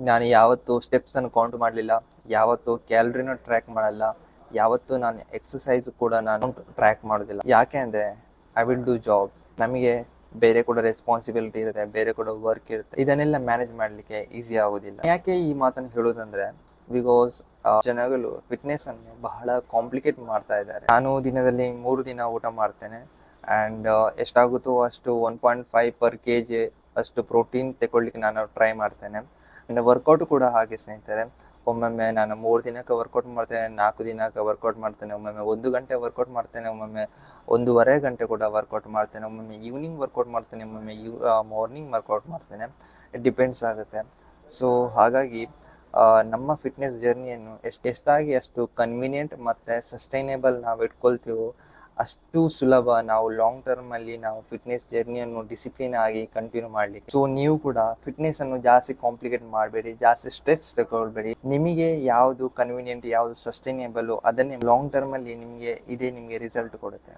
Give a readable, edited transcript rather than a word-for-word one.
ನಾನು ಯಾವತ್ತೂ ಸ್ಟೆಪ್ಸನ್ನು ಕೌಂಟ್ ಮಾಡಲಿಲ್ಲ, ಯಾವತ್ತೂ ಕ್ಯಾಲರಿನ ಟ್ರ್ಯಾಕ್ ಮಾಡಲ್ಲ, ಯಾವತ್ತೂ ನಾನು ಎಕ್ಸಸೈಸ್ ಕೂಡ ನಾನು ಟ್ರ್ಯಾಕ್ ಮಾಡೋದಿಲ್ಲ. ಯಾಕೆ ಅಂದರೆ ಐ ವಿಲ್ ಡೂ ಜಾಬ್. ನಮಗೆ ಬೇರೆ ಕೂಡ ರೆಸ್ಪಾನ್ಸಿಬಿಲಿಟಿ ಇರುತ್ತೆ, ಬೇರೆ ಕೂಡ ವರ್ಕ್ ಇರುತ್ತೆ, ಇದನ್ನೆಲ್ಲ ಮ್ಯಾನೇಜ್ ಮಾಡಲಿಕ್ಕೆ ಈಸಿ ಆಗೋದಿಲ್ಲ. ಯಾಕೆ ಈ ಮಾತನ್ನು ಹೇಳೋದಂದರೆ ಬಿಕಾಸ್ ಜನಗಳು ಫಿಟ್ನೆಸ್ ಅನ್ನು ಬಹಳ ಕಾಂಪ್ಲಿಕೇಟ್ ಮಾಡ್ತಾ ಇದ್ದಾರೆ. ನಾನು ದಿನದಲ್ಲಿ 3 ದಿನ ಊಟ ಮಾಡ್ತೇನೆ ಆ್ಯಂಡ್ ಎಷ್ಟಾಗುತ್ತೋ ಅಷ್ಟು 1.5 per kg ಅಷ್ಟು ಪ್ರೋಟೀನ್ ತಗೊಳ್ಳಿಕ್ಕೆ ನಾನು ಟ್ರೈ ಮಾಡ್ತೇನೆ. ಆ್ಯಂಡ್ ವರ್ಕೌಟ್ ಕೂಡ ಹಾಗೆ ಸ್ನೇಹಿತರೆ. ಒಮ್ಮೊಮ್ಮೆ ನಾನು 3 ದಿನಕ್ಕೆ ವರ್ಕೌಟ್ ಮಾಡ್ತೇನೆ, 4 ದಿನಕ್ಕೆ ವರ್ಕೌಟ್ ಮಾಡ್ತೇನೆ, ಒಮ್ಮೊಮ್ಮೆ 1 ಗಂಟೆ ವರ್ಕೌಟ್ ಮಾಡ್ತೇನೆ, ಒಮ್ಮೊಮ್ಮೆ 1.5 ಗಂಟೆ ಕೂಡ ವರ್ಕೌಟ್ ಮಾಡ್ತೇನೆ, ಒಮ್ಮೊಮ್ಮೆ ಈವ್ನಿಂಗ್ ವರ್ಕೌಟ್ ಮಾಡ್ತೇನೆ, ಒಮ್ಮೊಮ್ಮೆ ಮಾರ್ನಿಂಗ್ ವರ್ಕೌಟ್ ಮಾಡ್ತೇನೆ. ಇಟ್ ಡಿಪೆಂಡ್ಸ್ ಆಗುತ್ತೆ. ಸೊ ಹಾಗಾಗಿ ನಮ್ಮ ಫಿಟ್ನೆಸ್ ಜರ್ನಿಯನ್ನು ಎಷ್ಟಾಗಿ ಅಷ್ಟು ಕನ್ವೀನಿಯೆಂಟ್ ಮತ್ತು ಸಸ್ಟೈನೇಬಲ್ ನಾವು ಇಟ್ಕೊಳ್ತೀವೋ ಅಷ್ಟು ಸುಲಭ ನಾವು ಲಾಂಗ್ ಟರ್ಮಲ್ಲಿ ನಾವು ಫಿಟ್ನೆಸ್ ಜರ್ನಿಯನ್ನು ಡಿಸಿಪ್ಲಿನ್ ಆಗಿ ಕಂಟಿನ್ಯೂ ಮಾಡಲಿಕ್ಕೆ. ಸೊ ನೀವು ಕೂಡ ಫಿಟ್ನೆಸ್ಸನ್ನು ಜಾಸ್ತಿ ಕಾಂಪ್ಲಿಕೇಟ್ ಮಾಡಬೇಡಿ, ಜಾಸ್ತಿ ಸ್ಟ್ರೆಸ್ ತಗೊಳ್ಬೇಡಿ. ನಿಮಗೆ ಯಾವುದು ಕನ್ವೀನಿಯೆಂಟ್, ಯಾವುದು ಸಸ್ಟೈನೇಬಲು ಅದನ್ನೇ ಲಾಂಗ್ ಟರ್ಮಲ್ಲಿ ನಿಮಗೆ ರಿಸಲ್ಟ್ ಕೊಡುತ್ತೆ.